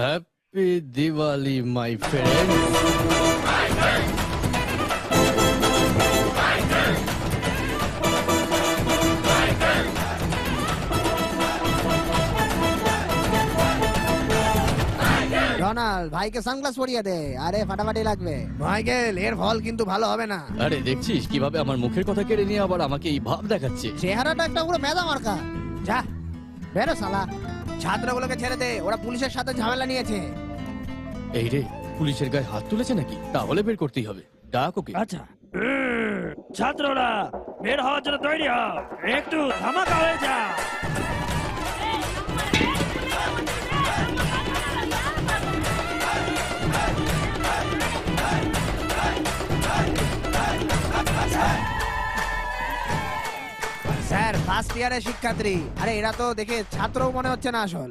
Happy Diwali my friend. Ronald ভাইকে sunglass পরিয়ে দে, আরে ফাটাফাটি লাগবে। মাইকেল, এর ফল কিন্তু ভালো হবে না। আরে দেখছিস কিভাবে আমার মুখের কথা কেড়ে নিয়ে আবার আমাকে এই ভাব দেখাচ্ছে। চেহারাটা একটা পুরো মেদা মার্কা। যা বেরো শালা। ছাত্রগুলোকে ছেড়ে দে, ওরা পুলিশের সাথে ঝামেলা নিয়েছে। এই রে, পুলিশের গায়ে হাত তুলেছে নাকি? তাহলে বের করতেই হবে। ডাক ওকে। আচ্ছা, ছাত্ররা বের হওয়ার জন্য তৈরি হও, একটু ধামাকা হয়ে যা। স্যার, ফার্স্ট ইয়ারের শিক্ষার্থী। আরে এরা তো দেখে ছাত্রও মনে হচ্ছে না আসল।